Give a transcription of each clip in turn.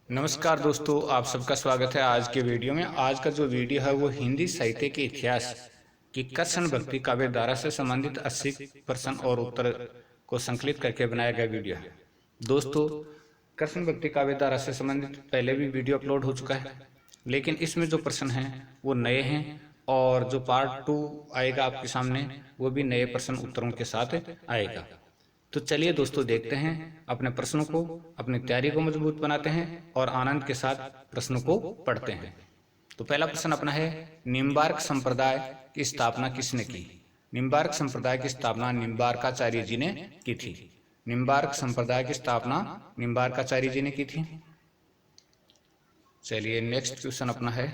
नमस्कार दोस्तों, आप सबका स्वागत है आज के वीडियो में। आज का जो वीडियो है वो हिंदी साहित्य के इतिहास की कृष्ण भक्ति काव्य धारा से संबंधित 80 प्रश्न और उत्तर को संकलित करके बनाया गया वीडियो है। दोस्तों, कृष्ण भक्ति काव्य धारा से संबंधित पहले भी वीडियो अपलोड हो चुका है, लेकिन इसमें जो प्रश्न हैं वो नए हैं और जो पार्ट 2 आएगा आपके सामने वो भी नए प्रश्न उत्तरों के साथ आएगा। तो चलिए दोस्तों, देखते हैं अपने प्रश्नों को, अपनी तैयारी को मजबूत बनाते हैं और आनंद के साथ प्रश्नों को पढ़ते हैं। तो पहला प्रश्न अपना है, निम्बार्क संप्रदाय की स्थापना किसने की? निम्बार्क संप्रदाय की स्थापना निम्बार्काचार्य जी ने की थी। निम्बार्क संप्रदाय की स्थापना निम्बार्काचार्य जी ने की थी। चलिए नेक्स्ट क्वेश्चन अपना है,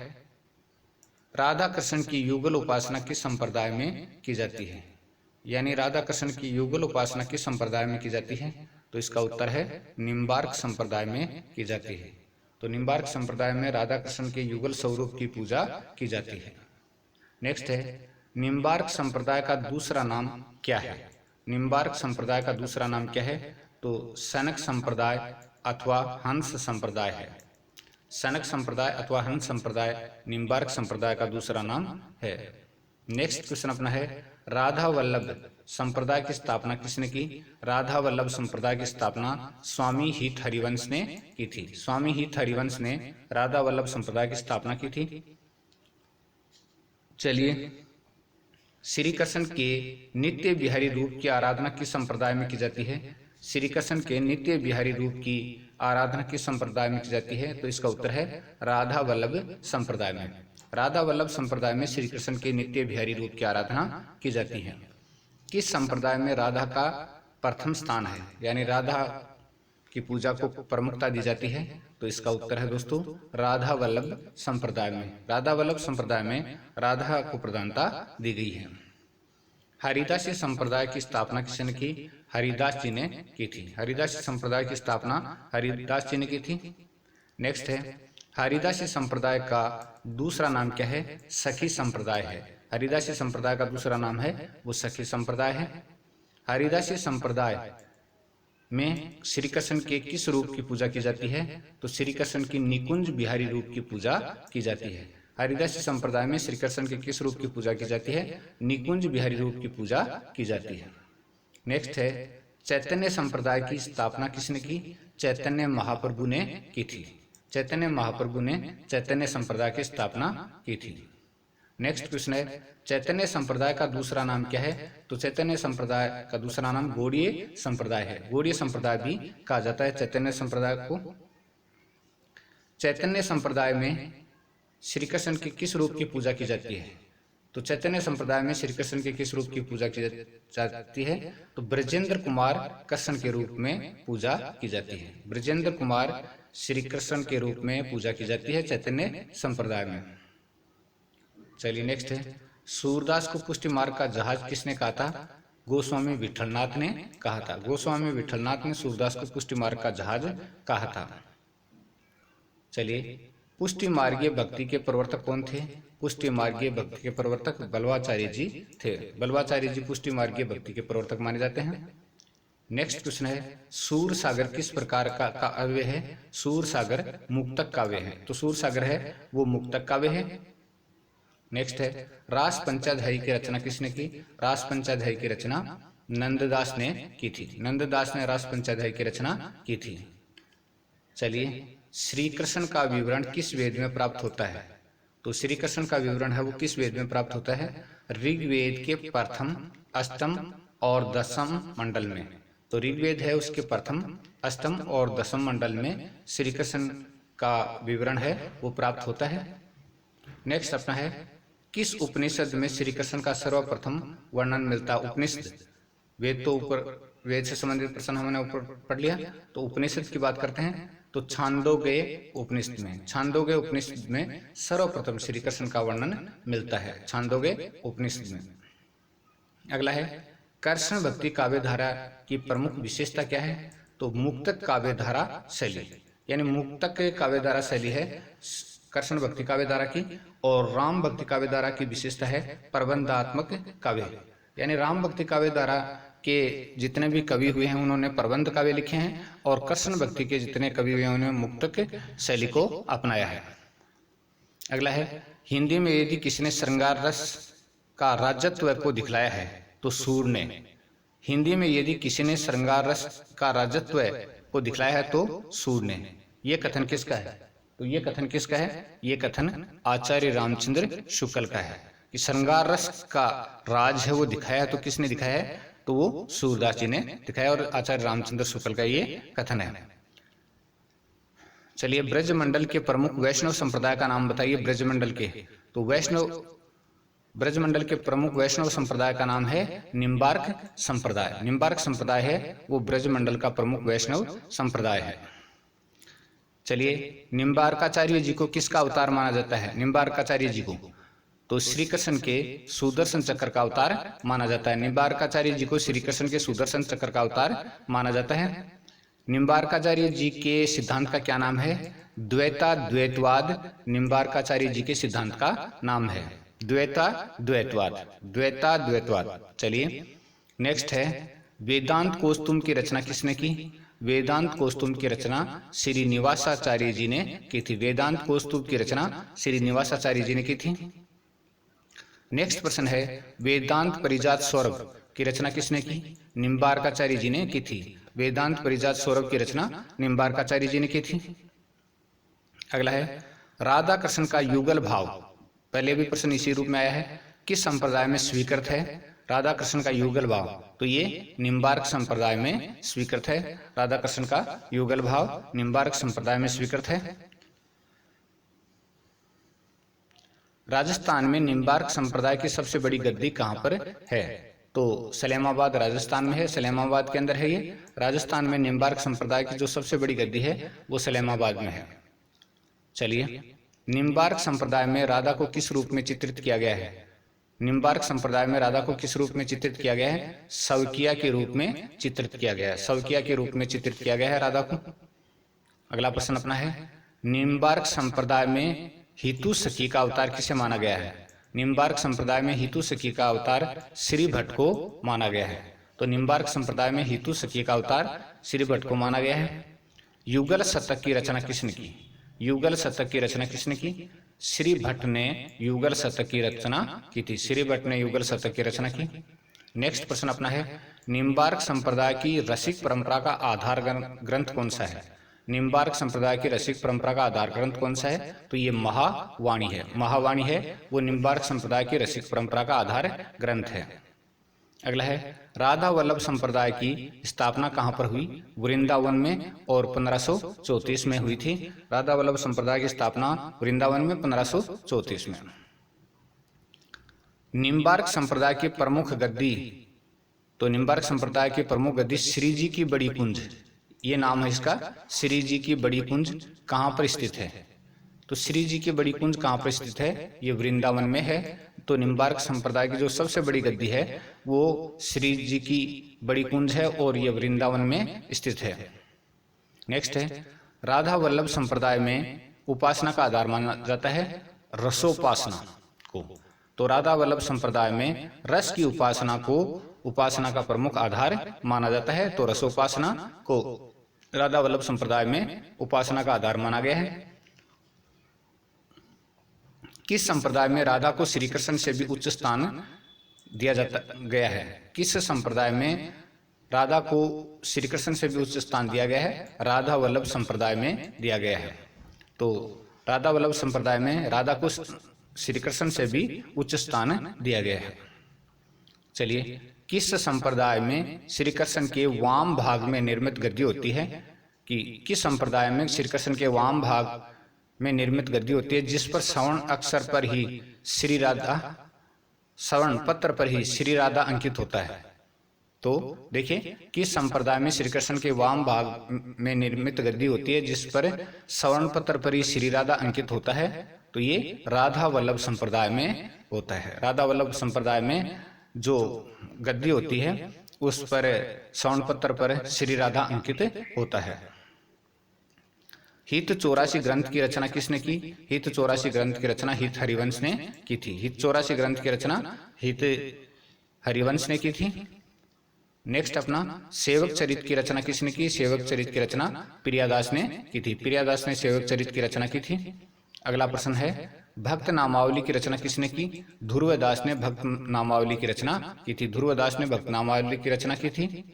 राधा कृष्ण की युगल उपासना किस संप्रदाय में की जाती है? यानी राधा कृष्ण की युगल उपासना किस संप्रदाय में की जाती है? तो इसका उत्तर है निम्बार्क संप्रदाय में की जाती है। तो निम्बार्क संप्रदाय में राधा कृष्ण के युगल स्वरूप की पूजा की जाती है। नेक्स्ट है, निम्बार्क संप्रदाय का दूसरा नाम क्या है? निम्बार्क संप्रदाय का दूसरा नाम क्या है? तो सनक संप्रदाय अथवा हंस संप्रदाय है। सनक संप्रदाय अथवा हंस संप्रदाय निम्बार्क संप्रदाय का दूसरा नाम है। नेक्स्ट क्वेश्चन अपना है, राधा वल्लभ संप्रदाय की स्थापना किसने की? राधा वल्लभ संप्रदाय की स्थापना स्वामी हित हरिवंश ने की थी। स्वामी हित हरिवंश ने राधा वल्लभ संप्रदाय की स्थापना की थी। चलिए, श्री कृष्ण के नित्य बिहारी रूप की आराधना किस संप्रदाय में की जाती है? श्री कृष्ण के नित्य बिहारी रूप की आराधना किस संप्रदाय में की जाती है? तो इसका उत्तर है राधा वल्लभ संप्रदाय में। राधा वल्लभ संप्रदाय में श्री कृष्ण के नित्य बिहारी रूप की आराधना की जाती है। किस संप्रदाय में राधा का प्रथम स्थान है, यानी राधा की पूजा को प्रमुखता दी जाती है? तो इसका उत्तर है दोस्तों राधा वल्लभ संप्रदाय में। राधा वल्लभ संप्रदाय में राधा को प्रधानता दी गई है। हरिदासी संप्रदाय की स्थापना किसने की? हरिदास जी ने की थी। हरिदासी संप्रदाय की स्थापना हरिदास जी ने की थी। नेक्स्ट है, हरिदासी संप्रदाय का दूसरा नाम क्या है? सखी संप्रदाय है। हरिदासी संप्रदाय का दूसरा नाम है वो सखी संप्रदाय है। हरिदासी संप्रदाय में श्री कृष्ण के किस रूप की पूजा की जाती है? तो श्री कृष्ण की निकुंज बिहारी रूप की पूजा की जाती है। हरिदासी संप्रदाय में श्री कृष्ण के किस रूप की पूजा की जाती है? निकुंज बिहारी रूप की पूजा की जाती है। नेक्स्ट है, चैतन्य संप्रदाय की स्थापना किसने की? चैतन्य महाप्रभु ने की थी। चैतन्य महाप्रभु ने चैतन्य संप्रदाय की स्थापना की थी। नेक्स्ट क्वेश्चन है, चैतन्य संप्रदाय का दूसरा नाम क्या है? तो चैतन्य संप्रदाय का दूसरा नाम गौड़ीय संप्रदाय है। गौड़ीय संप्रदाय भी कहा जाता है चैतन्य संप्रदाय को। चैतन्य संप्रदाय में श्री कृष्ण के किस रूप की पूजा की जाती है? तो चैतन्य संप्रदाय में श्री कृष्ण के किस रूप की पूजा की जाती है? तो ब्रजेंद्र कुमार कृष्ण के रूप में पूजा की जाती है। ब्रजेंद्र कुमार श्री कृष्ण के रूप में पूजा की जाती है चैतन्य संप्रदाय में। चलिए नेक्स्ट है, सूरदास को पुष्टि मार्ग का जहाज किसने कहा था? गोस्वामी विठलनाथ ने कहा था। गोस्वामी विठलनाथ ने सूरदास को पुष्टि मार्ग का जहाज कहा था। चलिए, पुष्टि मार्गीय भक्ति के प्रवर्तक कौन थे? पुष्टि मार्गीय भक्ति के प्रवर्तक बल्लवाचार्य जी थे। बल्लवाचार्य जी पुष्टि मार्गीय भक्ति के प्रवर्तक माने जाते हैं। नेक्स्ट क्वेश्चन है, सूर सागर किस प्रकार का काव्य है? सूर सागर मुक्तक काव्य है। तो सूर सागर है वो मुक्तक काव्य है। नेक्स्ट है, रास पंचाध्यायी की रचना किसने की? रास पंचाध्यायी की रचना नंददास ने की थी। नंददास ने रास पंचाध्यायी की रचना की थी। चलिए, श्री कृष्ण का विवरण किस वेद में प्राप्त होता है? तो श्री कृष्ण का विवरण है वो किस वेद में प्राप्त होता है? ऋग्वेद के प्रथम, अष्टम और दशम मंडल में। तो ऋग्वेद है उसके प्रथम, अष्टम और दशम मंडल में श्री कृष्ण का विवरण है वो प्राप्त होता है। नेक्स्ट अपना है, किस उपनिषद में श्री कृष्ण का सर्वप्रथम वर्णन मिलता? उपनिषद, वेद तो ऊपर, वेद से संबंधित प्रश्न हमने ऊपर पढ़ लिया। तो उपनिषद की बात करते हैं तो छांदोग्य उपनिषद में, छांदोग्य उपनिषद में सर्वप्रथम श्री कृष्ण का वर्णन मिलता है, छांदोग्य उपनिषद में। अगला है, कृष्ण भक्ति काव्य धारा की प्रमुख विशेषता क्या है? तो मुक्तक काव्य धारा शैली, यानी मुक्तक काव्य धारा शैली है कृष्ण भक्ति काव्य धारा की। और राम भक्ति काव्य धारा की विशेषता है प्रबंधात्मक काव्य, यानी राम भक्ति काव्य धारा के जितने भी कवि हुए हैं उन्होंने प्रबंध काव्य लिखे हैं, और कृष्ण भक्ति के जितने कवि हुए हैं उन्होंने मुक्तक शैली को अपनाया है। अगला है, हिंदी में यदि किसी ने श्रृंगार रस का राजत्व को दिखलाया है तो सूर ने। हिंदी में यदि किसी ने श्रृंगार रस का राजत्व को दिखलाया है तो सूर ने। ये कथन किसका है? तो ये कथन किसका है? ये कथन आचार्य रामचंद्र शुक्ल का है कि श्रृंगार रस का राज है वो दिखाया है। तो किसने दिखाया है? तो वो सूरदास जी ने दिखाया, और आचार्य रामचंद्र शुक्ल का ये कथन है। चलिए, ब्रजमंडल के प्रमुख वैष्णव संप्रदाय का नाम बताइए। ब्रजमंडल के, तो ब्रजमंडल के प्रमुख वैष्णव संप्रदाय का नाम है निम्बार्क संप्रदाय। निम्बार्क संप्रदाय है वो ब्रजमंडल का प्रमुख वैष्णव संप्रदाय है। चलिए, निम्बार्काचार्य जी को किसका अवतार माना जाता है? निम्बार्काचार्य जी को तो श्री कृष्ण के सुदर्शन चक्र का अवतार माना जाता है। निम्बार्काचार्य जी को श्री कृष्ण के सुदर्शन चक्र का अवतार माना जाता है। निम्बार्काचार्य जी के सिद्धांत का क्या नाम है? द्वैतवाद निम्बार्काचार्य जी के सिद्धांत का नाम है। द्वैतवाद। चलिए, नेक्स्ट है, वेदांत कौस्तुभ की रचना किसने की? वेदांत कौस्तुभ की रचना श्रीनिवासाचार्य जी ने की थी। वेदांत कौस्तुभ की रचना श्रीनिवासाचार्य जी ने की थी। नेक्स्ट प्रश्न है, वेदांत परिजात सौरभ की रचना किसने की? निम्बार्काचार्य जी ने की थी। वेदांत परिजात सौरभ की रचना निम्बार्काचार्य जी ने की थी। अगला है, राधा कृष्ण का युगल भाव, पहले भी प्रश्न इसी रूप में आया है, किस संप्रदाय में स्वीकृत है? राधा कृष्ण का युगल भाव, तो ये निम्बार्क संप्रदाय में स्वीकृत है। राधा कृष्ण का युगल भाव निम्बार्क संप्रदाय में स्वीकृत है। राजस्थान में निम्बार्क संप्रदाय की सबसे बड़ी गद्दी कहां पर है? तो सलेमाबाद राजस्थान में है। सलेमाबाद के अंदर है ये। राजस्थान में निम्बार्क संप्रदाय की जो सबसे बड़ी गद्दी है वो सलेमाबाद में है। चलिए, निम्बार्क संप्रदाय में राधा को किस रूप में चित्रित किया गया है? निम्बार्क संप्रदाय में राधा को किस रूप में चित्रित किया गया है? सवकिया के रूप में चित्रित किया गया है। सवकिया के रूप में चित्रित किया गया है राधा को। अगला प्रश्न अपना है, निम्बार्क संप्रदाय में हितु सखी का अवतार किसे माना गया है? निम्बार्क संप्रदाय में हितु सखी का अवतार श्री भट्ट को माना गया है। तो निम्बार्क संप्रदाय में हितु सखी का अवतार श्री भट्ट को माना गया है। युगल शतक की रचना किसने की? युगल शतक की रचना किसने की? श्री भट्ट ने युगल शतक की रचना की थी। श्री भट्ट ने युगल शतक की रचना की। नेक्स्ट प्रश्न अपना है, निम्बार्क संप्रदाय की रसिक परंपरा का आधार ग्रंथ कौन सा है? निम्बार्क संप्रदाय की रसिक परंपरा का आधार ग्रंथ कौन सा है? तो ये महावाणी है। महावाणी है वो निम्बार्क संप्रदाय की रसिक परंपरा का आधार ग्रंथ है। अगला है, राधा वल्लभ संप्रदाय की स्थापना कहां पर हुई? वृंदावन में, और 1534 में हुई थी। राधा वल्लभ संप्रदाय की स्थापना वृंदावन में 1534 में। निम्बार्क संप्रदाय की प्रमुख गद्दी, तो निम्बार्क संप्रदाय की प्रमुख गद्दी श्री जी की बड़ी कुंज, ये नाम है इसका। श्री जी की बड़ी कुंज कहां पर स्थित है? तो श्री जी की बड़ी कुंज कहां पर स्थित है? ये वृंदावन में है। तो निम्बार्क संप्रदाय की जो सबसे बड़ी गद्दी है वो श्री जी की बड़ी कुंज है, और ये वृंदावन में स्थित है। नेक्स्ट है, राधा वल्लभ संप्रदाय में उपासना का आधार माना जाता है रसोपासना को। तो राधा वल्लभ संप्रदाय में रस की उपासना को उपासना का प्रमुख आधार माना जाता है। तो रसोपासना को राधा वल्लभ संप्रदाय में उपासना का आधार माना गया है। किस संप्रदाय में राधा को श्री कृष्ण से भी उच्च स्थान दिया जाता गया है? किस संप्रदाय में राधा को श्री कृष्ण से भी उच्च स्थान दिया गया है? राधा वल्लभ संप्रदाय में दिया गया है। तो राधा वल्लभ संप्रदाय में राधा को श्री कृष्ण से भी उच्च स्थान दिया गया है। चलिए, किस संप्रदाय में श्री कृष्ण के वाम भाग में निर्मित गद्दी होती है? कि किस संप्रदाय में श्री कृष्ण के वाम भाग में निर्मित गद्दी होती है जिस पर सवर्ण अक्षर पर ही श्री राधा, सवर्ण पत्र पर ही श्री राधा अंकित होता है? तो देखिए, किस संप्रदाय में श्री कृष्ण के वाम भाग में निर्मित गद्दी होती है जिस पर सवर्ण पत्र पर ही श्री राधा अंकित होता है? तो ये राधा वल्लभ संप्रदाय में होता है। राधा वल्लभ संप्रदाय में जो गद्दी होती है उस पर सवर्ण पत्र पर श्री राधा अंकित होता है। हित 84 ग्रंथ की रचना किसने की? हित 84 ग्रंथ की रचना हित हरिवंश ने की थी। हित 84 ग्रंथ की रचना हित हरिवंश ने की थी। नेक्स्ट अपना सेवक चरित की रचना किसने की? सेवक चरित की रचना प्रियादास ने की थी। प्रियादास ने सेवक चरित की रचना की थी। अगला प्रश्न है भक्त नामावली की रचना किसने की? ध्रुवदास ने भक्त नामावली की रचना की थी। ध्रुवदास ने भक्त नामावली की रचना की थी।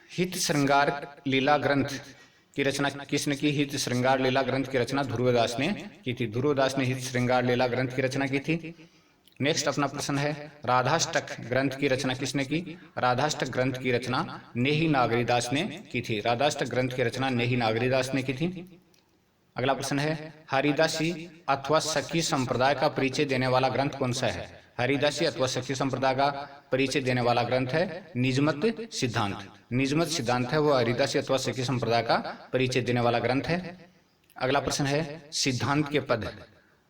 हित श्रृंगार लीला ग्रंथ की रचना किसने की? हित श्रृंगार लीला ग्रंथ की रचना ध्रुवदास ने की थी। ध्रुवदास ने हित श्रृंगार लीला ग्रंथ की रचना की थी। नेक्स्ट अपना प्रश्न है राधाष्टक ग्रंथ की रचना किसने की? राधाष्टक ग्रंथ की रचना नेही नागरीदास ने की थी। राधाष्टक ग्रंथ की रचना नेही नागरीदास ने की थी। अगला प्रश्न है हरिदासी अथवा सखी संप्रदाय का परिचय देने वाला ग्रंथ कौन सा है? हरिदासी अथवा सखी संप्रदाय का परिचय देने वाला ग्रंथ है निजमत सिद्धांत। निजमत सिद्धांत है वो हरिदासी अथवा सखी संप्रदाय का परिचय देने वाला ग्रंथ है। अगला प्रश्न है सिद्धांत के पद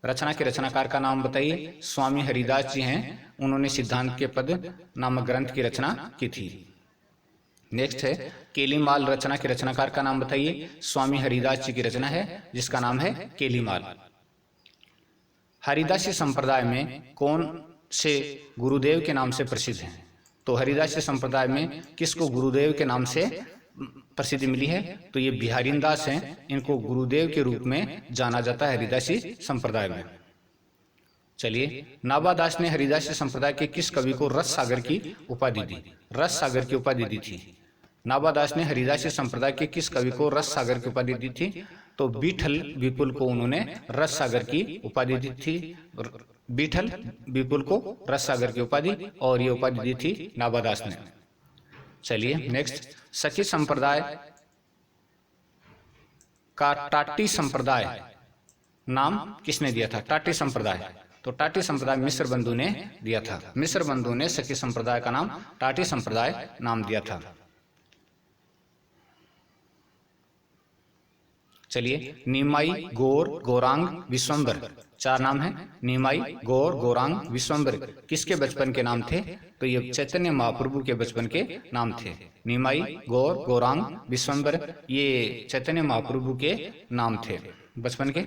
रचना के रचनाकार का नाम बताइए। स्वामी हरिदास जी हैं, उन्होंने सिद्धांत के पद नामक ग्रंथ की रचना की थी। नेक्स्ट है केलीमाल रचना के रचनाकार का नाम बताइए। स्वामी हरिदास जी की रचना है जिसका नाम है केलीमाल। हरिदासी संप्रदाय में कौन से गुरुदेव के नाम से प्रसिद्ध हैं? तो हरिदासी संप्रदाय में किसको गुरुदेव के नाम से प्रसिद्धि मिली है? तो ये बिहारीदास हैं, इनको गुरुदेव के रूप में जाना जाता है हरिदासी संप्रदाय में। चलिए नाभादास ने हरिदासी संप्रदाय के किस कवि को रस सागर की उपाधि दी? रस सागर की उपाधि दी थी। नाभादास ने हरिदासी संप्रदाय के किस कवि को रस सागर की उपाधि दी थी? तो बीठल विपुल को उन्होंने रस सागर की उपाधि दी थी। बीठल विपुल को रस सागर की उपाधि और ये उपाधि दी थी नाभादास ने। चलिए नेक्स्ट सखी संप्रदाय का टाटी संप्रदाय नाम किसने दिया था? टाटी संप्रदाय। तो टाटी संप्रदाय मिश्र बंधु ने दिया था। मिश्र बंधु ने सखी संप्रदाय का नाम टाटी संप्रदाय नाम दिया था। चलिए निमाई गौर गौरांग विश्वंबर चार नाम है। निमाई गौर गौरांग विश्वंबर किसके बचपन के नाम थे? तो ये चैतन्य महाप्रभु के बचपन के नाम थे। निमाई गौर गौरांग विश्वंबर ये चैतन्य महाप्रभु के नाम थे बचपन के।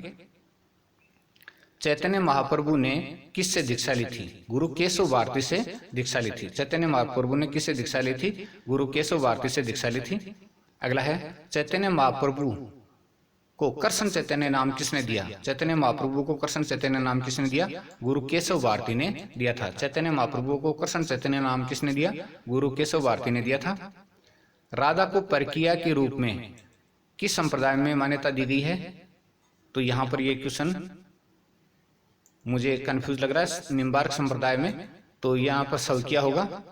चैतन्य महाप्रभु ने किससे दीक्षा ली थी? गुरु केशव भारती से दीक्षा ली थी। चैतन्य महाप्रभु ने किससे दीक्षा ली थी? गुरु केशव भारती से दीक्षा ली थी। अगला है चैतन्य महाप्रभु को कृष्ण चैतन्य नाम किसने दिया? चैतन्य महाप्रभु को कृष्ण चैतन्य नाम किसने दिया? गुरु केशव भारती ने दिया था। चैतन्य महाप्रभु को कृष्ण चैतन्य नाम किसने दिया? गुरु केशव भारती ने दिया था। राधा को परकिया के रूप में किस संप्रदाय में मान्यता दी गई है? तो यहाँ पर ये क्वेश्चन मुझे कंफ्यूज लग रहा है। निम्बार्क संप्रदाय में, तो यहाँ पर सवकिया होगा।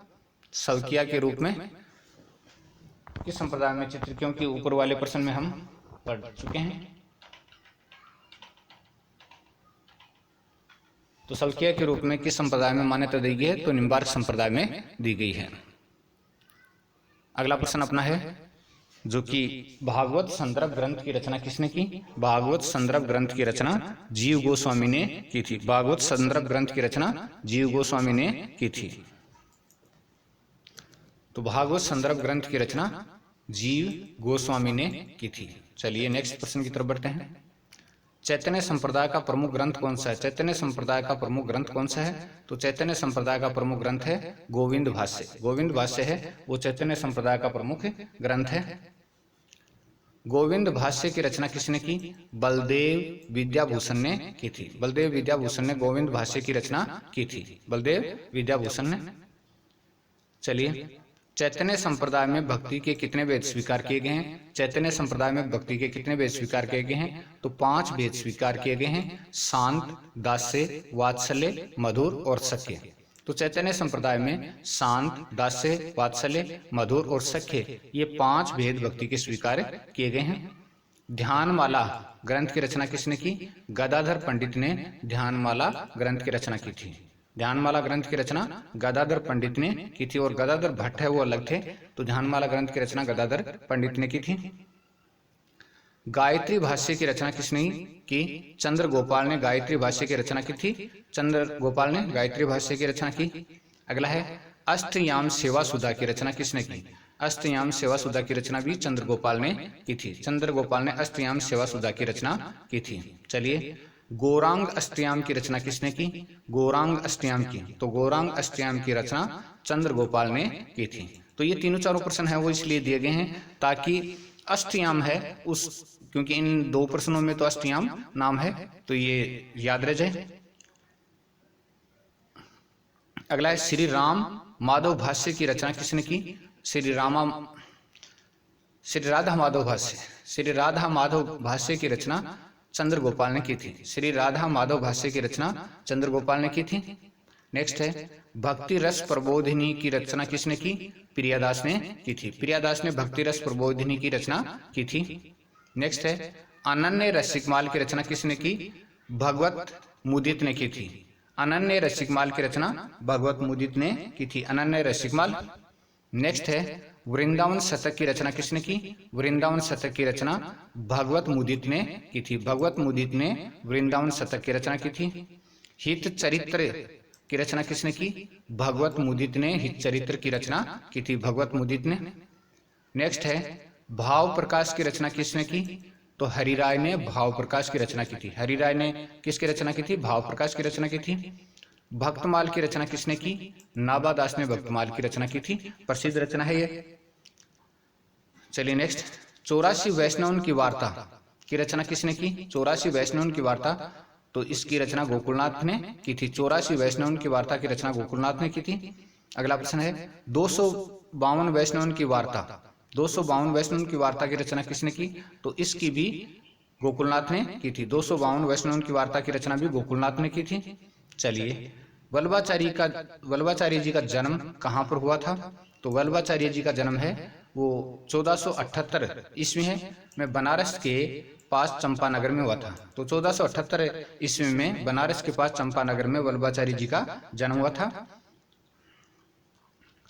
सवकिया के रूप में किस संप्रदाय में चित्र, क्योंकि ऊपर वाले प्रश्न में हम पढ़ चुके हैं। तो सवकिया के रूप में किस संप्रदाय में मान्यता दी गई है? तो निम्बार्क संप्रदाय में दी गई है। अगला प्रश्न अपना है जो कि भागवत संदर्भ ग्रंथ की रचना किसने की? भागवत संदर्भ ग्रंथ की रचना जीव गोस्वामी ने की थी। भागवत संदर्भ ग्रंथ की रचना जीव गोस्वामी ने की थी। तो भागवत संदर्भ ग्रंथ की रचना जीव गोस्वामी ने की थी। चलिए नेक्स्ट प्रश्न की तरफ बढ़ते हैं। चैतन्य संप्रदाय का प्रमुख ग्रंथ कौन सा है? चैतन्य संप्रदाय का प्रमुख ग्रंथ कौन सा है? तो चैतन्य संप्रदाय का प्रमुख ग्रंथ है गोविंद भाष्य। गोविंद भाष्य है वो चैतन्य संप्रदाय का प्रमुख ग्रंथ है। गोविंद भाष्य की रचना किसने की? बलदेव विद्याभूषण ने की थी। बलदेव विद्याभूषण ने गोविंद भाष्य की रचना की थी। बलदेव विद्याभूषण ने। चलिए चैतन्य संप्रदाय में भक्ति के कितने भेद स्वीकार किए गए हैं? चैतन्य संप्रदाय में भक्ति के कितने भेद स्वीकार किए गए हैं? तो 5 भेद स्वीकार किए गए हैं। शांत, दास्य, वात्सल्य, मधुर और सख्य। तो चैतन्य संप्रदाय में शांत, दास्य, वात्सल्य, मधुर और सख्य ये 5 भेद भक्ति के स्वीकार किए गए हैं। ध्यानमाला ग्रंथ की रचना किसने की? गदाधर पंडित ने ध्यानमाला ग्रंथ की रचना की थी। ध्यानमाला ग्रंथ की रचना गदाधर पंडित ने की थी और गदाधर भट्ट है वो अलग थे। तो ध्यानमाला ग्रंथ की रचना गदाधर पंडित ने की थी। गायत्री भाष्य की रचना किसने की? चंद्र गोपाल ने गायत्री भाष्य की रचना की थी। चंद्र गोपाल ने गायत्री भाष्य की रचना की। अगला है अष्टयाम सेवा सुधा की रचना किसने की? अष्टयाम सेवा सुधा की रचना भी चंद्र गोपाल ने की थी। चंद्र गोपाल ने अष्टयाम सेवा सुधा की रचना की थी। चलिए गौरांग अष्टयाम की रचना किसने की? गौरांग अष्टयाम की। तो गौरांग अष्टयाम की रचना चंद्र गोपाल ने की थी। तो ये तीनों चारों प्रश्न है वो इसलिए दिए गए हैं ताकि अष्टयाम है उस, क्योंकि इन 2 प्रश्नों में तो अष्टयाम नाम है, तो ये याद रह जाए। अगला है श्री राम माधव भाष्य की रचना किसने की? श्री राधा माधव भाष्य। श्री राधा माधव भाष्य की रचना चंद्र गोपाल ने की थी। श्री राधा माधव भाष्य की रचना चंद्र गोपाल ने की थी। नेक्स्ट है भक्ति रस प्रबोधिनी की रचना किसने की? प्रियादास ने की थी। प्रियादास ने भक्ति रस प्रबोधिनी की रचना की थी। नेक्स्ट है अनन्य रसिकमाल की रचना किसने की? भगवत मुदित ने की थी। अनन्य रसिकमाल की रचना भगवत मुदित ने की थी। अनन्य रसिकमाल। नेक्स्ट है वृंदावन शतक की रचना किसने की? वृंदावन शतक की रचना भगवत मुदित ने की थी। भगवत मुदित ने वृंदावन शतक की रचना की थी। हित चरित्र की रचना किसने की? भगवत मुदित ने हित चरित्र की रचना की थी। भगवत मुदित ने। नेक्स्ट है भाव प्रकाश की रचना किसने की? तो हरिराय ने भाव प्रकाश की रचना की थी। हरिराय ने किसकी रचना की थी? भाव प्रकाश की रचना की थी। भक्तमाल की रचना किसने की? नाभादास ने भक्तमाल की रचना की थी। प्रसिद्ध रचना है ये। चलिए नेक्स्ट 84 वैष्णवन की वार्ता की रचना किसने की? 84 वैष्णवन की वार्ता, तो इसकी रचना गोकुलनाथ ने की थी। 84 वैष्णवन की वार्ता की रचना गोकुलनाथ ने की थी। अगला प्रश्न है 252 वैष्णवन की वार्ता। 252 वैष्णवन की वार्ता की रचना किसने की? तो इसकी भी गोकुलनाथ ने की थी। 252 वैष्णवन की वार्ता की रचना भी गोकुलनाथ ने की थी। चलिए वल्लभाचार्य जी का जन्म कहाँ पर हुआ था? तो वल्लभाचार्य जी का जन्म है वो 1478 ईस्वी में बनारस के पास चंपानगर में हुआ था। तो 1478 ईस्वी में बनारस के पास चंपानगर में वल्लभाचार्य जी का जन्म हुआ था।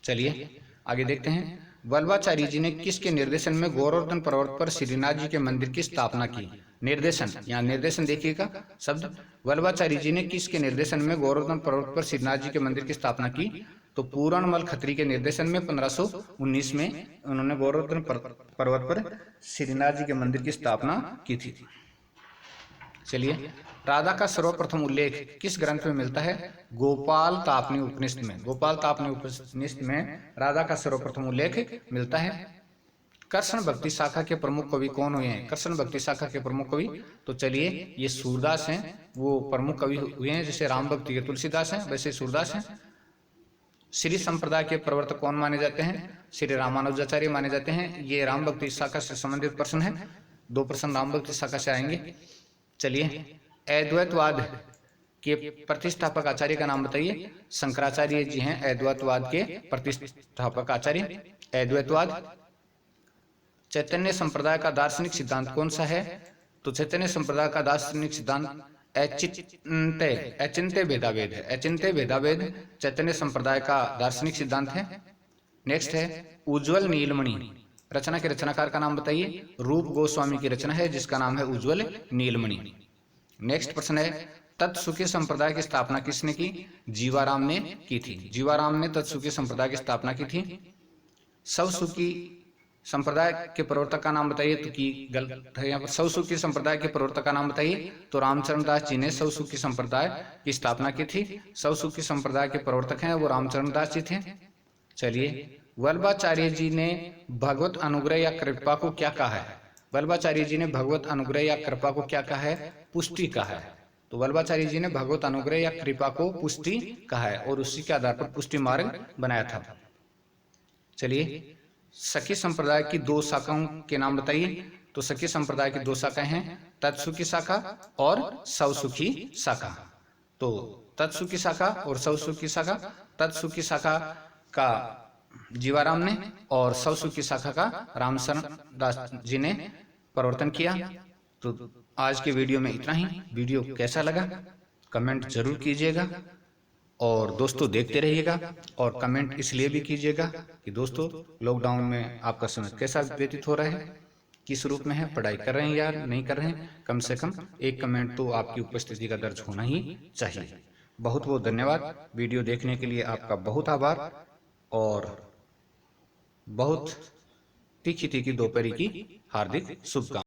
चलिए आगे देखते हैं वल्लभाचार्य जी ने किसके निर्देशन में गोवर्धन पर्वत पर श्रीनाथ जी के मंदिर की स्थापना की? निर्देशन, यहाँ निर्देशन देखिएगा शब्द। वल्लभाचार्य जी ने किसके निर्देशन में गोवर्धन पर्वत पर श्रीनाथ जी के मंदिर की स्थापना की? तो पूरणमल खत्री के निर्देशन में 1519 में उन्होंने गोवर्धन पर्वत पर श्रीनाथ जी के मंदिर की स्थापना की थी। चलिए राधा का सर्वप्रथम उल्लेख किस ग्रंथ में मिलता है? गोपाल तापनी उपनिषद में। गोपाल तापनी उपनिषद में राधा का सर्वप्रथम उल्लेख मिलता है। कृष्ण भक्ति शाखा के प्रमुख कवि कौन हुए हैं? कृष्ण भक्ति शाखा के प्रमुख कवि, तो चलिए ये सूरदास हैं, वो प्रमुख कवि हुए हैं। जैसे राम भक्ति के तुलसीदास हैं वैसे सूरदास हैं। श्री संप्रदाय के प्रवर्तक कौन माने जाते हैं? श्री रामानुजाचार्य माने जाते हैं। ये राम भक्ति शाखा से संबंधित प्रश्न है। 2 प्रश्न राम भक्ति शाखा से आएंगे। चलिए अद्वैतवाद के प्रतिष्ठापक आचार्य का नाम बताइए। शंकराचार्य जी हैं अद्वैतवाद के प्रतिष्ठापक आचार्य। अद्वैतवाद। चैतन्य संप्रदाय का दार्शनिक सिद्धांत कौन सा है? तो चैतन्य संप्रदाय का दार्शनिक सिद्धांत अचिंत्य भेदाभेद है। अचिंत्य भेदाभेद चैतन्य संप्रदाय का दार्शनिक सिद्धांत है। नेक्स्ट है उज्ज्वल नीलमणि रचना के रचनाकार का नाम बताइए। रूप गोस्वामी की रचना है जिसका नाम है उज्ज्वल नीलमणि। नेक्स्ट प्रश्न है तत्सुखी संप्रदाय की स्थापना किसने की? जीवाराम ने की थी। जीवाराम ने तत्सुखी संप्रदाय की स्थापना की थी। सवसुखी संप्रदाय के प्रवर्तक का नाम बताइए, तो की गलत है यहाँ पर। सवसुखी संप्रदाय के प्रवर्तक का नाम बताइए, तो रामचरण दास जी ने सवसुखी संप्रदाय की स्थापना की थी। सवसुखी संप्रदाय के प्रवर्तक हैं वो रामचरण दास जी थे। चलिए वल्लभाचार्य जी ने भगवत अनुग्रह या कृपा को क्या कहा है? वल्लभाचार्य जी ने भगवत अनुग्रह या कृपा को क्या कहा है? पुष्टि कहा है। तो वल्लभाचार्य जी ने भगवत अनुग्रह या कृपा को पुष्टि कहा है और उसी के आधार पर पुष्टि मार्ग बनाया था। चलिए सखी संप्रदाय की 2 शाखाओं के नाम बताइए। तो सखी संप्रदाय की 2 शाखाएं हैं, तत्सुखी शाखा और सवसुखी शाखा। तो तत्सुखी शाखा और सवसुखी शाखा। तत्सुखी शाखा का जीवाराम ने और सवसुखी शाखा का रामचरण दास जी ने प्रवर्तन किया। तो आज के वीडियो में इतना ही। वीडियो कैसा लगा कमेंट जरूर कीजिएगा और दोस्तों देखते रहिएगा। और कमेंट इसलिए भी कीजिएगा कि दोस्तों लॉकडाउन में आपका समय कैसा व्यतीत हो रहा है, किस रूप में है, पढ़ाई कर रहे हैं या नहीं कर रहे हैं। कम से कम एक कमेंट तो आपकी उपस्थिति का दर्ज होना ही चाहिए। बहुत बहुत धन्यवाद। वीडियो देखने के लिए आपका बहुत आभार और बहुत तीखी दोपहरी की हार्दिक शुभकामनाएं।